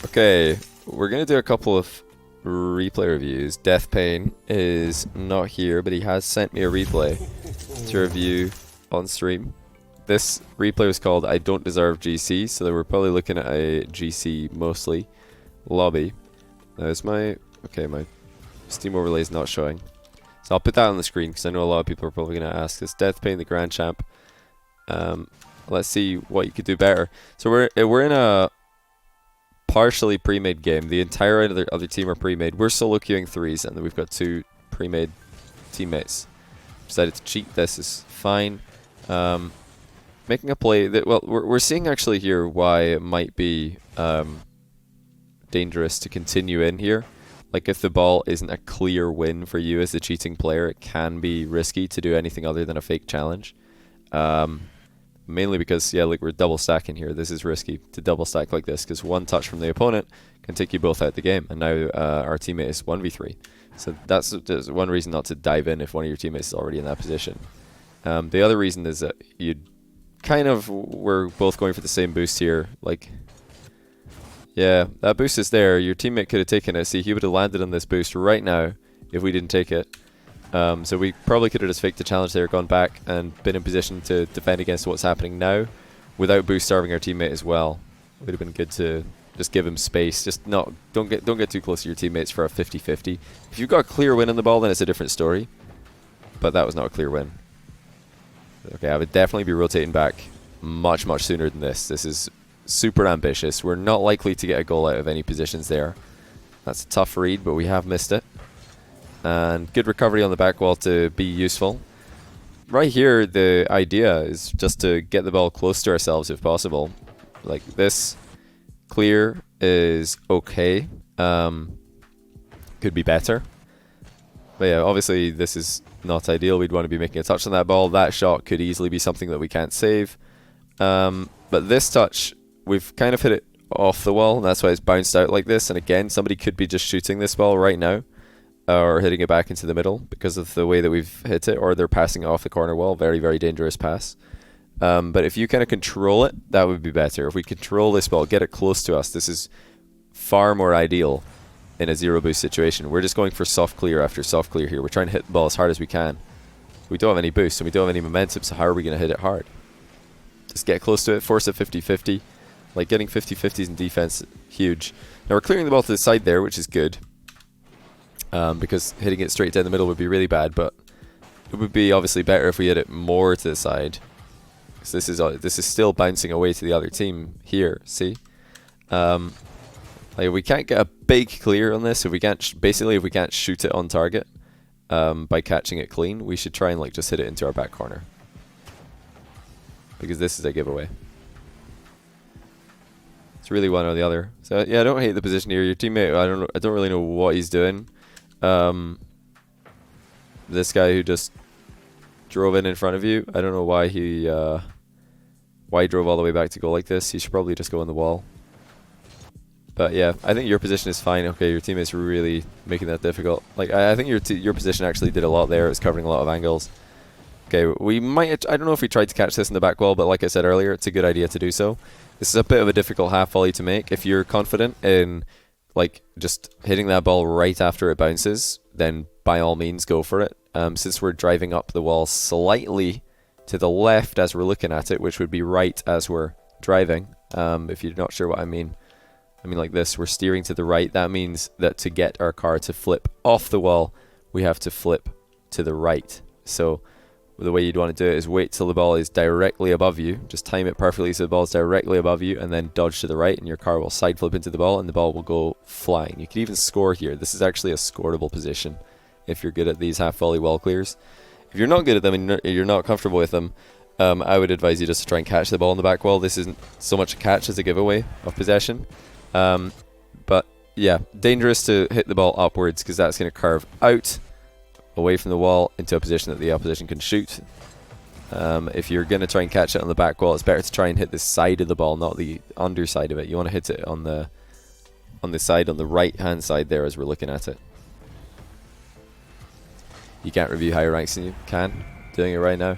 Okay, we're gonna do a couple of replay reviews. Deathpayne is not here, but he has sent me a replay to review on stream. This replay was called I Don't Deserve GC, so we're probably looking at a GC mostly lobby. There's my Steam overlay is not showing, so I'll put that on the screen because I know a lot of people are probably going to ask. It's Deathpayne, the Grand Champ. Let's see what you could do better. So we're in a partially pre-made game. The entire other team are pre-made. We're solo queuing threes, and then we've got two pre-made teammates. Decided to cheat. This is fine. Making a play that, well, we're seeing actually here why it might be dangerous to continue in here. Like, if the ball isn't a clear win for you as the cheating player, it can be risky to do anything other than a fake challenge. Mainly because, yeah, like, we're double stacking here. This is risky to double stack like this because one touch from the opponent can take you both out the game. And now our teammate is 1v3. So that's one reason not to dive in if one of your teammates is already in that position. The other reason is that we're both going for the same boost here. Like, yeah, that boost is there. Your teammate could have taken it. See, he would have landed on this boost right now if we didn't take it. So we probably could have just faked the challenge there, gone back, and been in position to defend against what's happening now without boost starving our teammate as well. It would have been good to just give him space. Just don't get too close to your teammates for a 50-50. If you've got a clear win on the ball, then it's a different story. But that was not a clear win. Okay, I would definitely be rotating back much sooner than this. This is super ambitious. We're not likely to get a goal out of any positions there. That's a tough read, but we have missed it. And good recovery on the back wall to be useful. Right here, the idea is just to get the ball close to ourselves if possible. Like, this clear is okay. Could be better. But yeah, obviously this is not ideal. We'd want to be making a touch on that ball. That shot could easily be something that we can't save. But this touch, we've kind of hit it off the wall, and that's why it's bounced out like this. And again, somebody could be just shooting this ball right now, or hitting it back into the middle because of the way that we've hit it, or they're passing it off the corner wall. Very dangerous pass. But if you kind of control it, that would be better. If we control this ball, get it close to us, this is far more ideal in a zero boost situation. We're just going for soft clear after soft clear here. We're trying to hit the ball as hard as we can. We don't have any boost and we don't have any momentum, so how are we going to hit it hard? Just get close to it, force a 50-50. Like, getting 50-50s in defense, huge. Now we're clearing the ball to the side there, which is good. Because hitting it straight down the middle would be really bad, but it would be obviously better if we hit it more to the side. Because this is still bouncing away to the other team here, see? Like, we can't get a big clear on this. If we can't shoot it on target by catching it clean, we should try and like just hit it into our back corner, because this is a giveaway. It's really one or the other. So yeah, I don't hate the position here. Your teammate, I don't really know what he's doing. This guy who just drove in front of you, I don't know why he drove all the way back to go like this. He should probably just go on the wall. But yeah, I think your position is fine. Okay, your teammate's really making that difficult. Like, I think your position actually did a lot there. It was covering a lot of angles. Okay, we might, I don't know if we tried to catch this in the back wall, but like I said earlier, it's a good idea to do so. This is a bit of a difficult half volley to make. If you're confident in like just hitting that ball right after it bounces, then by all means go for it. Since we're driving up the wall slightly to the left as we're looking at it, which would be right as we're driving, if you're not sure what I mean like this, we're steering to the right. That means that to get our car to flip off the wall, we have to flip to the right. So the way you'd want to do it is wait till the ball is directly above you. Just time it perfectly so the ball is directly above you, and then dodge to the right, and your car will side flip into the ball, and the ball will go flying. You can even score here. This is actually a scoreable position if you're good at these half volley wall clears. If you're not good at them and you're not comfortable with them, I would advise you just to try and catch the ball on the back wall. This isn't so much a catch as a giveaway of possession. But yeah, dangerous to hit the ball upwards because that's going to curve out away from the wall into a position that the opposition can shoot. If you're going to try and catch it on the back wall, it's better to try and hit the side of the ball, not the underside of it. You want to hit it on the side, on the right hand side there as we're looking at it. You can't review higher ranks than you can, doing it right now.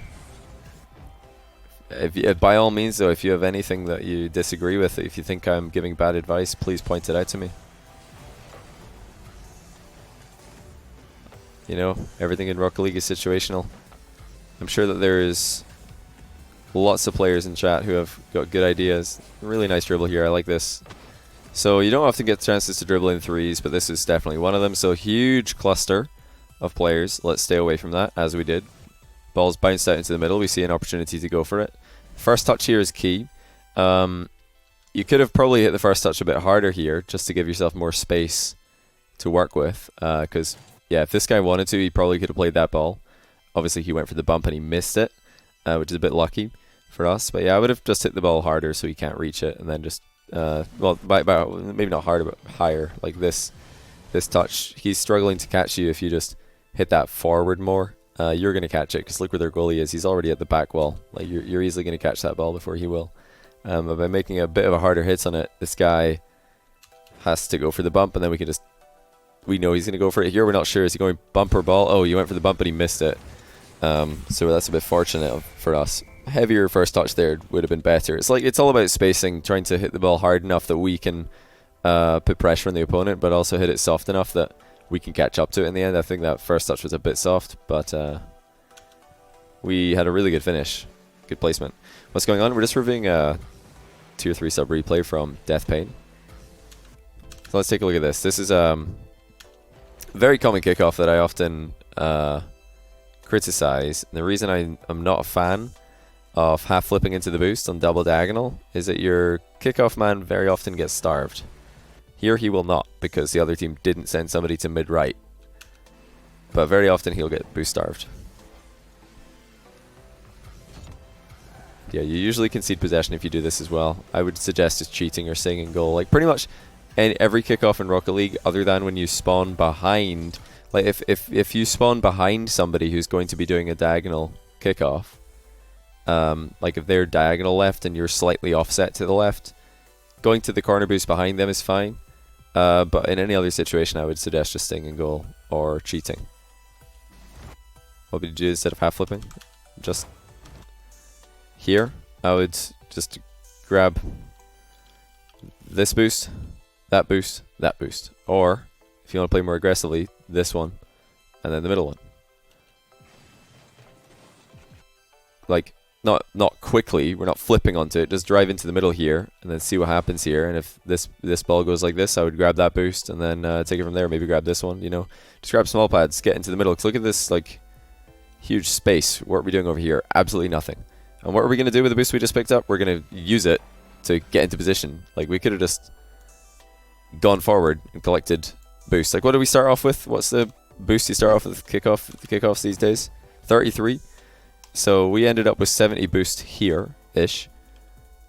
By all means, though, if you have anything that you disagree with, if you think I'm giving bad advice, please point it out to me. You know, everything in Rocket League is situational. I'm sure that there is lots of players in chat who have got good ideas. Really nice dribble here. I like this. So you don't often get chances to dribble in threes, but this is definitely one of them. So huge cluster of players. Let's stay away from that, as we did. Ball's bounced out into the middle. We see an opportunity to go for it. First touch here is key. You could have probably hit the first touch a bit harder here, just to give yourself more space to work with. Because, yeah, if this guy wanted to, he probably could have played that ball. Obviously, he went for the bump and he missed it, which is a bit lucky for us. But yeah, I would have just hit the ball harder so he can't reach it, and then just well, maybe not harder, but higher, like this touch. He's struggling to catch you. If you just hit that forward more, you're going to catch it, because look where their goalie is. He's already at the back wall. Like, you're easily going to catch that ball before he will. But by making a bit of a harder hits on it, this guy has to go for the bump, and then we know he's going to go for it. Here we're not sure. Is he going bump or ball? Oh, he went for the bump, but he missed it. So that's a bit fortunate for us. Heavier first touch there would have been better. It's all about spacing, trying to hit the ball hard enough that we can put pressure on the opponent, but also hit it soft enough that we can catch up to it in the end. I think that first touch was a bit soft, but we had a really good finish. Good placement. What's going on? We're just reviewing a tier 3 sub replay from Deathpayne. So let's take a look at this. This is a very common kickoff that I often criticize. And the reason I'm not a fan of half flipping into the boost on double diagonal is that your kickoff man very often gets starved. Here he will not, because the other team didn't send somebody to mid right. But very often he'll get boost starved. Yeah, you usually concede possession if you do this as well. I would suggest it's cheating or staying in goal. Like, pretty much every kickoff in Rocket League, other than when you spawn behind. Like, if you spawn behind somebody who's going to be doing a diagonal kickoff, like if they're diagonal left and you're slightly offset to the left, going to the corner boost behind them is fine. But in any other situation, I would suggest just staying in goal or cheating. What would you do instead of half flipping? Just here, I would just grab this boost, that boost, that boost. Or, if you want to play more aggressively, this one, and then the middle one. Like, not quickly, we're not flipping onto it, just drive into the middle here, and then see what happens here. And if this ball goes like this, I would grab that boost, and then take it from there, maybe grab this one, you know. Just grab small pads, get into the middle, because look at this, like, huge space. What are we doing over here? Absolutely nothing. And what are we going to do with the boost we just picked up? We're going to use it to get into position. Like, we could have just gone forward and collected boost. Like, what do we start off with? What's the boost you start off with the kickoffs these days? 33. So we ended up with 70 boost here-ish.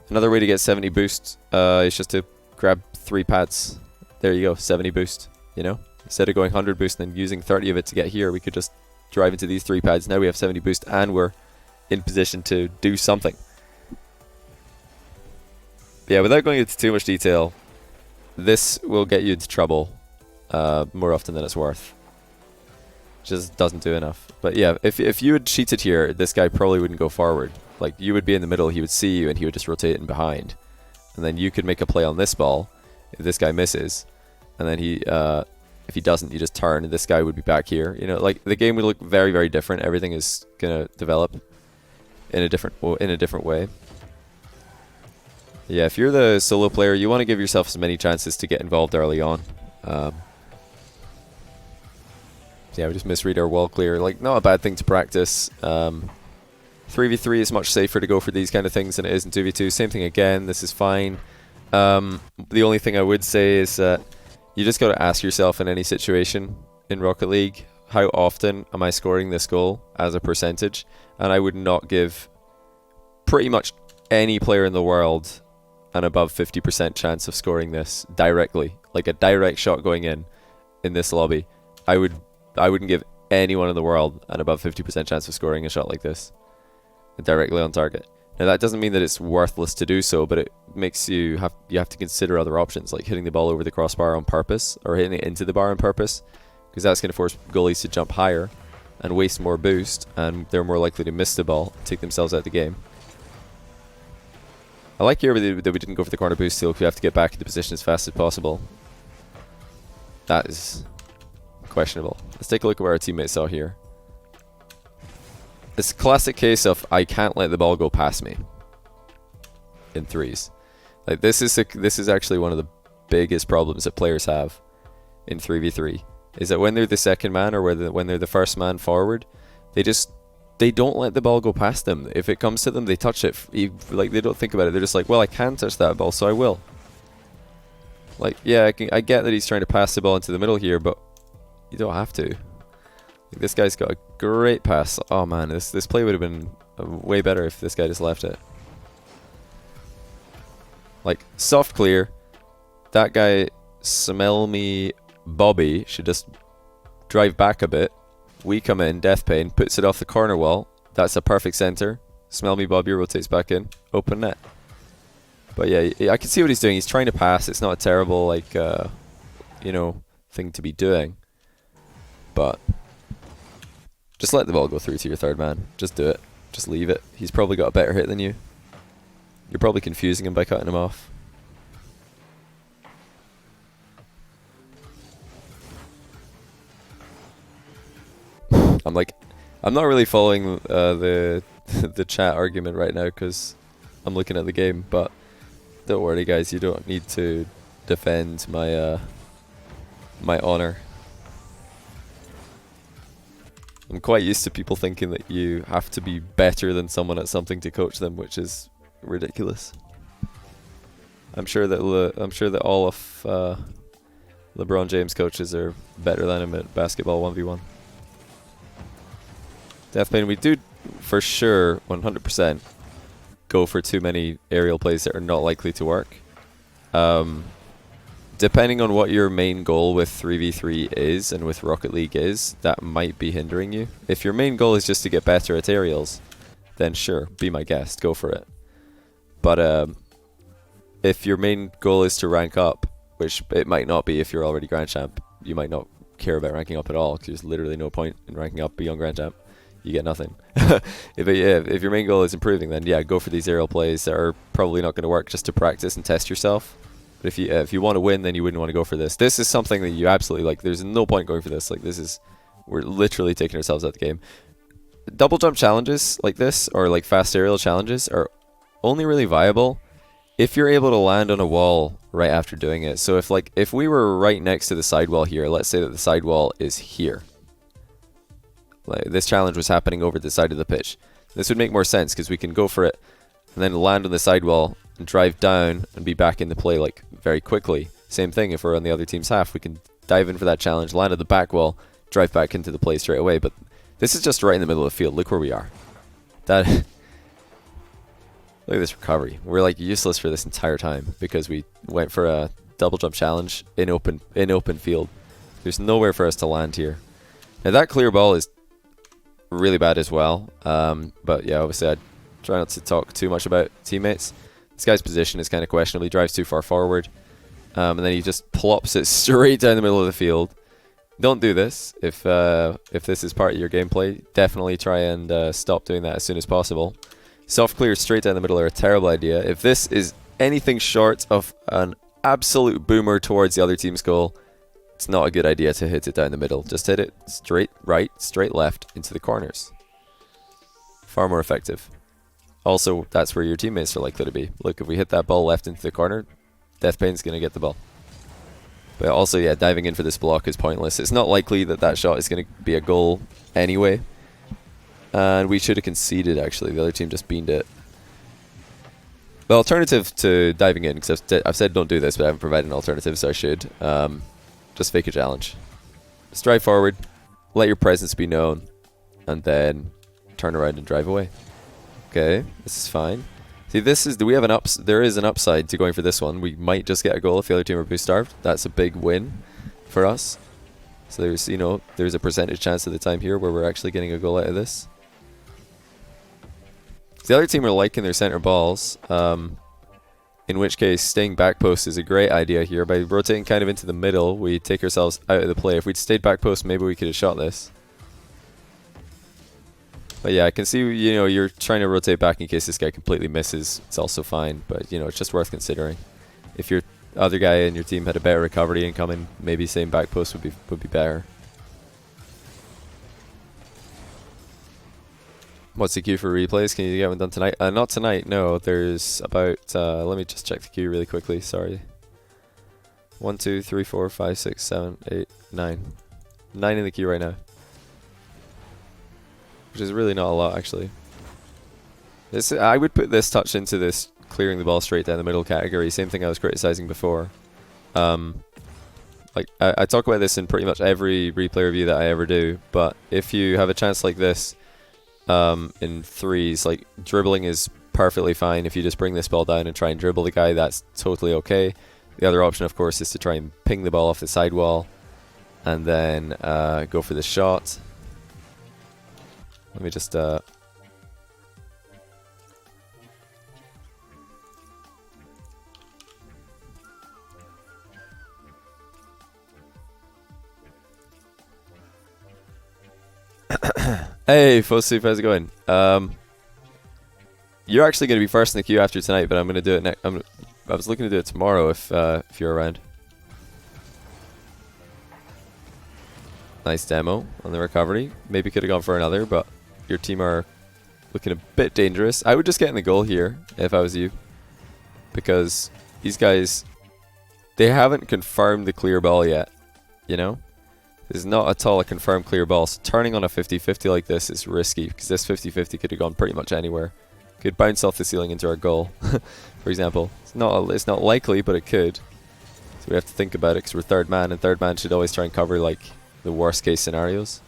Another way to get 70 boost is just to grab 3 pads. There you go, 70 boost, you know? Instead of going 100 boost and then using 30 of it to get here, we could just drive into these 3 pads. Now we have 70 boost and we're in position to do something. Yeah, without going into too much detail, this will get you into trouble more often than it's worth. Just doesn't do enough. But yeah, if you had cheated here, this guy probably wouldn't go forward. Like, you would be in the middle, he would see you, and he would just rotate in behind. And then you could make a play on this ball if this guy misses. And then if he doesn't, you just turn, and this guy would be back here. You know, like, the game would look very, very different. Everything is gonna develop in a different way. Yeah, if you're the solo player, you want to give yourself as many chances to get involved early on. Yeah, we just misread our wall clear. Like, not a bad thing to practice. 3v3 is much safer to go for these kind of things than it is in 2v2. Same thing again, this is fine. The only thing I would say is that you just got to ask yourself in any situation in Rocket League, how often am I scoring this goal as a percentage? And I would not give pretty much any player in the world an above 50% chance of scoring this directly. Like a direct shot going in this lobby. I wouldn't give anyone in the world an above 50% chance of scoring a shot like this directly on target. Now that doesn't mean that it's worthless to do so, but it makes you have to consider other options, like hitting the ball over the crossbar on purpose or hitting it into the bar on purpose, because that's going to force goalies to jump higher and waste more boost, and they're more likely to miss the ball and take themselves out of the game. I like here that we didn't go for the corner boost steal because we have to get back into position as fast as possible. That is questionable. Let's take a look at what our teammates saw here. It's a classic case of I can't let the ball go past me in threes. Like this is actually one of the biggest problems that players have in 3v3 is that when they're the second man or when they're the first man forward, they don't let the ball go past them. If it comes to them, they touch it. Like they don't think about it. They're just like, well, I can touch that ball, so I will. Like, yeah, I get that he's trying to pass the ball into the middle here, but you don't have to. Like, this guy's got a great pass. Oh man, this play would have been way better if this guy just left it. Like, soft clear. That guy, Smell Me Bobby, should just drive back a bit. We come in, Deathpayne, puts it off the corner wall. That's a perfect center. Smell Me Bobby rotates back in. Open net. But yeah, I can see what he's doing. He's trying to pass. It's not a terrible, like, you know, thing to be doing. But just let the ball go through to your third man. Just do it. Just leave it. He's probably got a better hit than you. You're probably confusing him by cutting him off. I'm not really following the chat argument right now because I'm looking at the game, but don't worry guys, you don't need to defend my my honor. I'm quite used to people thinking that you have to be better than someone at something to coach them, which is ridiculous. I'm sure that all of LeBron James coaches are better than him at basketball 1v1. Deathpayne, we do for sure 100% go for too many aerial plays that are not likely to work. Depending on what your main goal with 3v3 is and with Rocket League is, that might be hindering you. If your main goal is just to get better at aerials, then sure, be my guest, go for it. But if your main goal is to rank up, which it might not be if you're already Grand Champ, you might not care about ranking up at all because there's literally no point in ranking up beyond Grand Champ. You get nothing. If your main goal is improving, then yeah, go for these aerial plays that are probably not going to work just to practice and test yourself. But if you want to win, then you wouldn't want to go for this. This is something that you absolutely like. There's no point going for this. Like we're literally taking ourselves out of the game. Double jump challenges like this, or like fast aerial challenges, are only really viable if you're able to land on a wall right after doing it. So if we were right next to the sidewall here, let's say that the sidewall is here. Like this challenge was happening over the side of the pitch. This would make more sense because we can go for it and then land on the sidewall and drive down and be back into play like very quickly. Same thing if we're on the other team's half, we can dive in for that challenge, land at the back wall, drive back into the play straight away. But this is just right in the middle of the field. Look where we are. Look at this recovery. We're like useless for this entire time because we went for a double jump challenge in open field. There's nowhere for us to land here. Now that clear ball is really bad as well. But yeah, obviously I try not to talk too much about teammates. This guy's position is kind of questionable. He drives too far forward. And then he just plops it straight down the middle of the field. Don't do this. If this is part of your gameplay, definitely try and stop doing that as soon as possible. Soft clears straight down the middle are a terrible idea. If this is anything short of an absolute boomer towards the other team's goal, it's not a good idea to hit it down the middle. Just hit it straight right, straight left into the corners. Far more effective. Also, that's where your teammates are likely to be. Look, if we hit that ball left into the corner, Deathpayne's going to get the ball. But also, yeah, diving in for this block is pointless. It's not likely that that shot is going to be a goal anyway. And we should have conceded, actually. The other team just beamed it. The alternative to diving in, because I've said don't do this, but I haven't provided an alternative, so I should. Just fake a challenge. Just drive forward, let your presence be known, and then turn around and drive away. Okay, this is fine. See, there is an upside to going for this one. We might just get a goal if the other team are boost starved. That's a big win for us. So there's a percentage chance of the time here where we're actually getting a goal out of this. The other team are liking their center balls. In which case, staying back post is a great idea here. By rotating kind of into the middle, we take ourselves out of the play. If we'd stayed back post, maybe we could have shot this. But yeah, I can see, you know, you're trying to rotate back in case this guy completely misses. It's also fine, but, you know, it's just worth considering. If your other guy in your team had a better recovery incoming, maybe same back post would be better. What's the queue for replays? Can you get one done tonight? Not tonight, no. There's about, let me just check the queue really quickly, sorry. 1, 2, 3, 4, 5, 6, 7, 8, 9. 9 in the queue right now. Which is really not a lot, actually. This, I would put this touch into this clearing the ball straight down the middle category. Same thing I was criticizing before. Like I talk about this in pretty much every replay review that I ever do. But if you have a chance like this, in threes, like dribbling is perfectly fine. If you just bring this ball down and try and dribble the guy, that's totally okay. The other option, of course, is to try and ping the ball off the sidewall and then go for the shot. Let me just Hey, Fosup, how's it going? You're actually going to be first in the queue after tonight, but I'm going to do it next. I was looking to do it tomorrow if you're around. Nice demo on the recovery. Maybe could have gone for another, but your team are looking a bit dangerous. I would just get in the goal here if I was you, because these guys, they haven't confirmed the clear ball yet, you know? This is not at all a confirmed clear ball, so turning on a 50-50 like this is risky, because this 50-50 could have gone pretty much anywhere. Could bounce off the ceiling into our goal, for example. It's not likely, but it could. So we have to think about it, because we're third man, and third man should always try and cover like the worst case scenarios.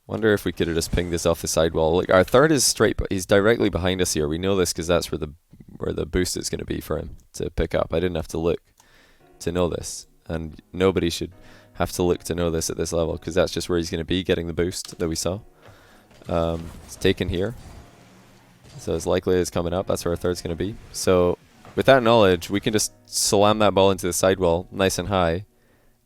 Wonder if we could have just pinged this off the sidewall. Like our third is straight, but he's directly behind us here. We know this because that's where the boost is going to be for him to pick up. I didn't have to look to know this, and nobody should have to look to know this at this level, because that's just where he's going to be getting the boost that we saw. It's taken here, so as likely as coming up, that's where our third's going to be. So with that knowledge, we can just slam that ball into the sidewall nice and high,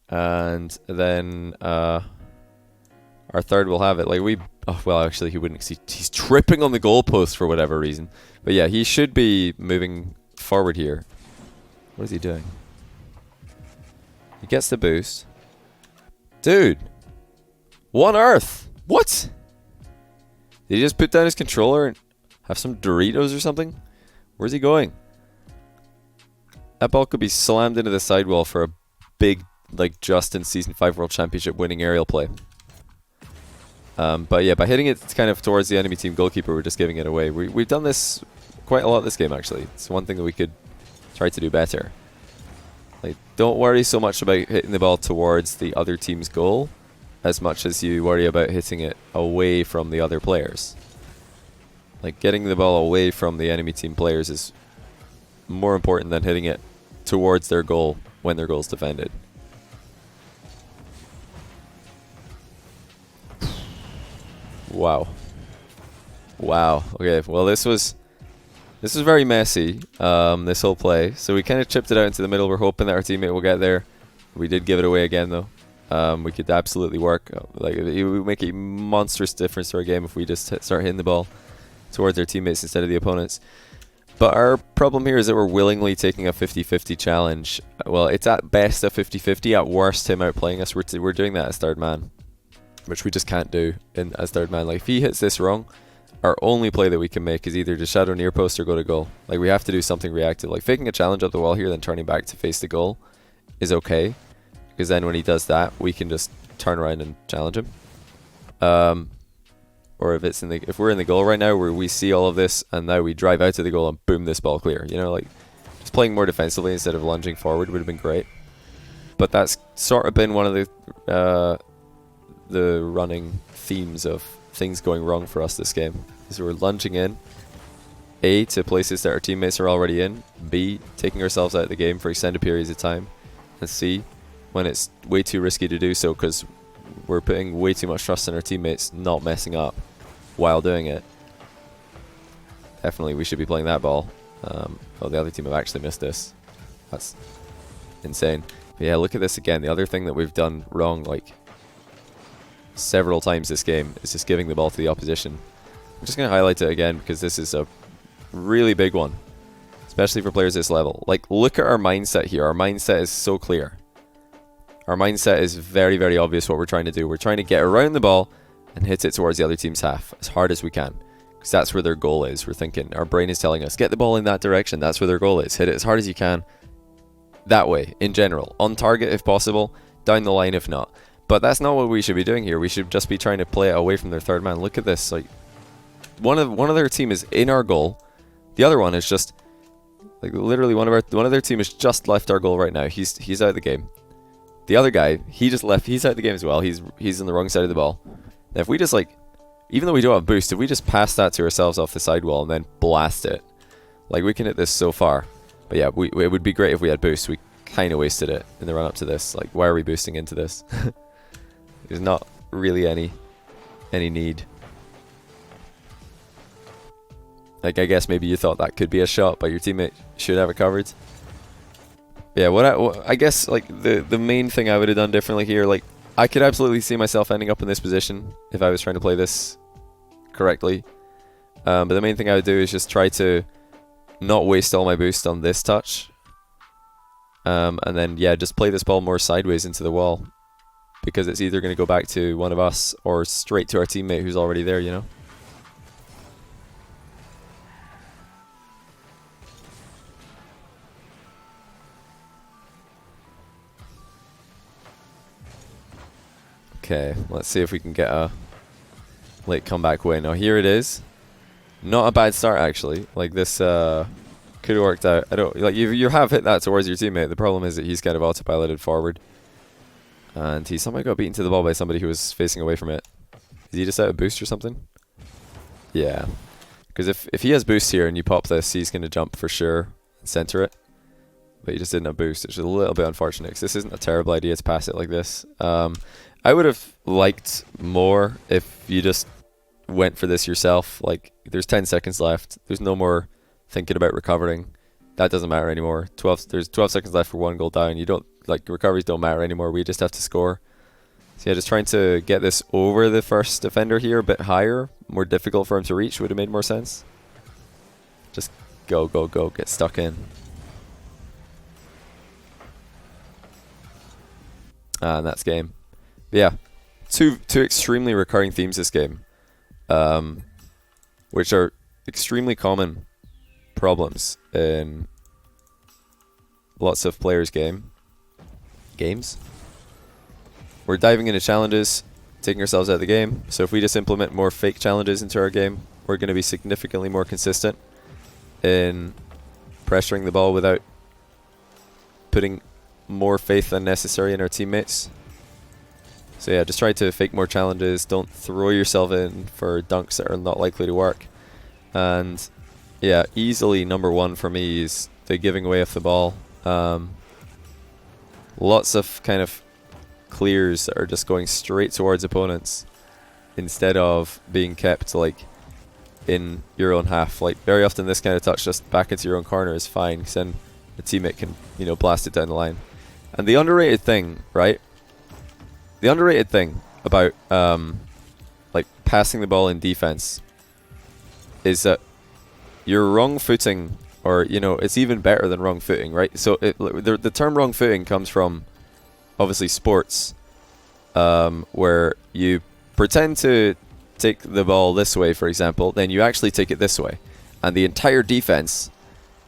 and then our third will have it. Like well, actually he wouldn't, he's tripping on the goalpost for whatever reason. But yeah, he should be moving forward here. What is he doing? He gets the boost. Dude! What on earth? What? Did he just put down his controller and have some Doritos or something? Where's he going? That ball could be slammed into the sidewall for a big, like, Justin Season 5 World Championship winning aerial play. But yeah, by hitting it kind of towards the enemy team goalkeeper, we're just giving it away. We've done this quite a lot this game, actually. It's one thing that we could try to do better. Like, don't worry so much about hitting the ball towards the other team's goal as much as you worry about hitting it away from the other players. Like, getting the ball away from the enemy team players is more important than hitting it towards their goal when their goal is defended. Wow. Wow. Okay, well this was very messy, this whole play. So we kind of chipped it out into the middle. We're hoping that our teammate will get there. We did give it away again though. We could absolutely work. Like, it would make a monstrous difference to our game if we just start hitting the ball towards our teammates instead of the opponents. But our problem here is that we're willingly taking a 50-50 challenge. Well, it's at best a 50-50, at worst him outplaying us. We're doing that as third man, which we just can't do as third man. Like, if he hits this wrong, our only play that we can make is either to shadow near post or go to goal. Like, we have to do something reactive. Like, faking a challenge up the wall here, then turning back to face the goal is okay, because then when he does that, we can just turn around and challenge him. Or if we're in the goal right now, where we see all of this, and now we drive out to the goal and boom, this ball clear. You know, like, just playing more defensively instead of lunging forward would have been great. But that's sort of been one of the running themes of things going wrong for us this game. Is we're lunging in, A, to places that our teammates are already in, B, taking ourselves out of the game for extended periods of time, and C, when it's way too risky to do so because we're putting way too much trust in our teammates not messing up while doing it. Definitely we should be playing that ball. Oh, the other team have actually missed this. That's insane. But yeah, look at this again. The other thing that we've done wrong, like, several times this game is just giving the ball to the opposition. I'm just going to highlight it again because this is a really big one, especially for players this level. Like, look at our mindset here. Our mindset is so clear. Our mindset is very, very obvious what we're trying to do. We're trying to get around the ball and hit it towards the other team's half as hard as we can, because that's where their goal is. We're thinking, our brain is telling us, get the ball in that direction. That's where their goal is. Hit it as hard as you can. That way, in general. On target if possible, down the line if not. But that's not what we should be doing here. We should just be trying to play it away from their third man. Look at this. Like, one of their team is in our goal. The other one is just, like, literally one of their team has just left our goal right now. He's out of the game. The other guy, he just left. He's out of the game as well. He's on the wrong side of the ball. Now, if we just, like, even though we don't have boost, if we just pass that to ourselves off the sidewall and then blast it, like, we can hit this so far. But yeah, it would be great if we had boost. We kind of wasted it in the run up to this. Like, why are we boosting into this? There's not really any need. Like, I guess maybe you thought that could be a shot, but your teammate should have it covered. Yeah, I guess, like, the main thing I would have done differently here, like, I could absolutely see myself ending up in this position if I was trying to play this correctly. But the main thing I would do is just try to not waste all my boost on this touch. And then, yeah, just play this ball more sideways into the wall, because it's either going to go back to one of us or straight to our teammate who's already there, you know? Okay, let's see if we can get a late comeback win. Now, here it is. Not a bad start, actually. Like, this could have worked out. I don't, like, you have hit that towards your teammate. The problem is that he's kind of autopiloted forward, and he somehow got beaten to the ball by somebody who was facing away from it. Is he just out of boost or something? Yeah, because if he has boost here and you pop this, he's going to jump for sure and center it. But he just didn't have boost, which is a little bit unfortunate, because this isn't a terrible idea to pass it like this. I would have liked more if you just went for this yourself. Like, there's 10 seconds left. There's no more thinking about recovering. That doesn't matter anymore. There's 12 seconds left for one goal down. You don't, like, recoveries don't matter anymore. We just have to score. So yeah, just trying to get this over the first defender here a bit higher, more difficult for him to reach, would have made more sense. Just go, get stuck in. And that's game. But yeah, two extremely recurring themes this game, which are extremely common problems in lots of players' games. We're diving into challenges, taking ourselves out of the game. So if we just implement more fake challenges into our game, we're going to be significantly more consistent in pressuring the ball without putting more faith than necessary in our teammates. So yeah, just try to fake more challenges. Don't throw yourself in for dunks that are not likely to work. And yeah, easily number one for me is the giving away of the ball. Lots of kind of clears that are just going straight towards opponents instead of being kept, like, in your own half. Like, very often this kind of touch just back into your own corner is fine, because then the teammate can, you know, blast it down the line. And the underrated thing, right? The underrated thing about like passing the ball in defense is that your wrong footing, or, you know, it's even better than wrong footing, right? So the term wrong footing comes from, obviously, sports, where you pretend to take the ball this way, for example, then you actually take it this way, and the entire defense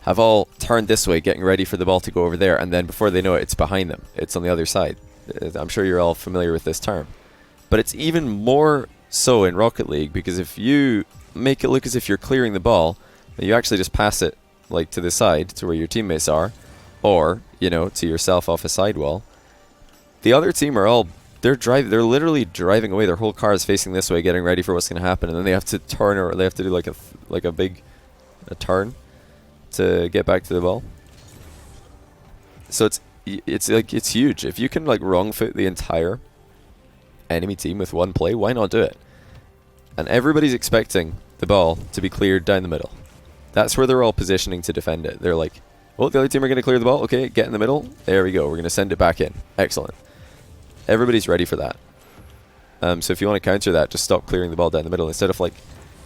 have all turned this way, getting ready for the ball to go over there, and then before they know it, it's behind them. It's on the other side. I'm sure you're all familiar with this term. But it's even more so in Rocket League, because if you make it look as if you're clearing the ball, then you actually just pass it, like, to the side, to where your teammates are, or, you know, to yourself off a sidewall. The other team are all, they're literally driving away. Their whole car is facing this way, getting ready for what's going to happen, and then they have to turn, or they have to do like a big turn to get back to the ball. So it's huge. If you can, like, wrong foot the entire enemy team with one play, why not do it? And everybody's expecting the ball to be cleared down the middle. That's where they're all positioning to defend it. They're like, oh, the other team are going to clear the ball. Okay, get in the middle. There we go. We're going to send it back in. Excellent. Everybody's ready for that. So if you want to counter that, just stop clearing the ball down the middle. Instead of like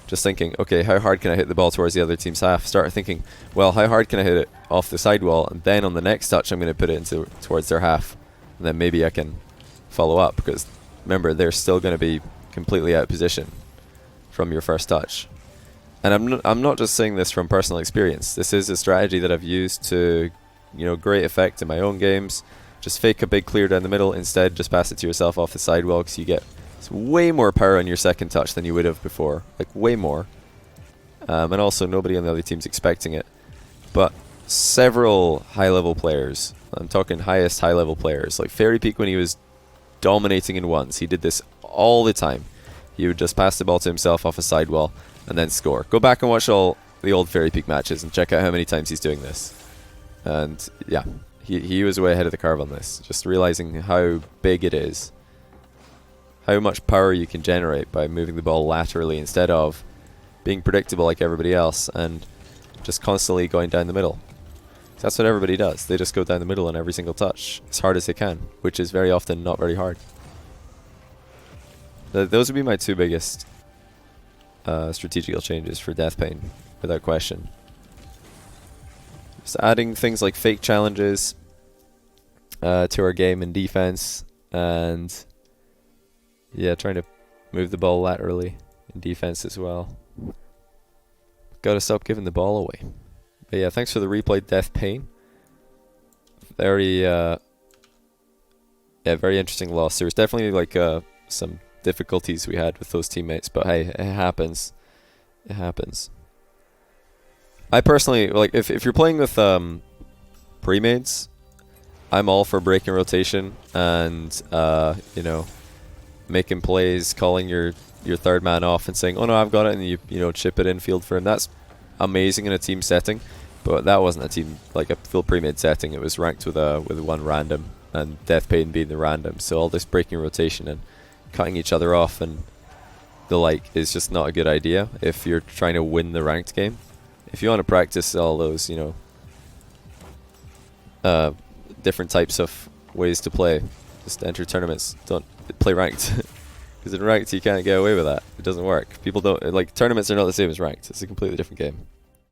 just thinking, okay, how hard can I hit the ball towards the other team's half? Start thinking, well, how hard can I hit it off the sidewall? And then on the next touch, I'm going to put it into towards their half. And then maybe I can follow up, because remember, they're still going to be completely out of position from your first touch. And I'm not just saying this from personal experience. This is a strategy that I've used to, great effect in my own games. Just fake a big clear down the middle. Instead, just pass it to yourself off the sidewall, because you get way more power on your second touch than you would have before. Like, way more. And also, nobody on the other team's expecting it. But several high-level players, I'm talking highest high-level players, like Fairy Peak when he was dominating in ones, he did this all the time. He would just pass the ball to himself off a sidewall and then score. Go back and watch all the old Fairy Peak matches and check out how many times he's doing this. And yeah, he was way ahead of the curve on this. Just realizing how big it is, how much power you can generate by moving the ball laterally instead of being predictable like everybody else and just constantly going down the middle. That's what everybody does. They just go down the middle on every single touch as hard as they can, which is very often not very hard. Those would be my two biggest strategical changes for Deathpayne, without question. Just adding things like fake challenges to our game in defense, and yeah, trying to move the ball laterally in defense as well. Gotta stop giving the ball away. But yeah, thanks for the replay, Deathpayne. Very very interesting loss. There was definitely like some difficulties we had with those teammates, but hey, it happens. It happens. I personally, like, if you're playing with pre-mades, I'm all for breaking rotation and making plays, calling your third man off and saying, oh no, I've got it, and you chip it in field for him. That's amazing in a team setting, but that wasn't a team, like a full pre-made setting. It was ranked with one random, and Deathpayne being the random. So all this breaking rotation and cutting each other off and the like is just not a good idea if you're trying to win the ranked game. If you want to practice all those, different types of ways to play, just enter tournaments. Don't play ranked, because in ranked you can't get away with that. It doesn't work. People don't like, tournaments are not the same as ranked. It's a completely different game.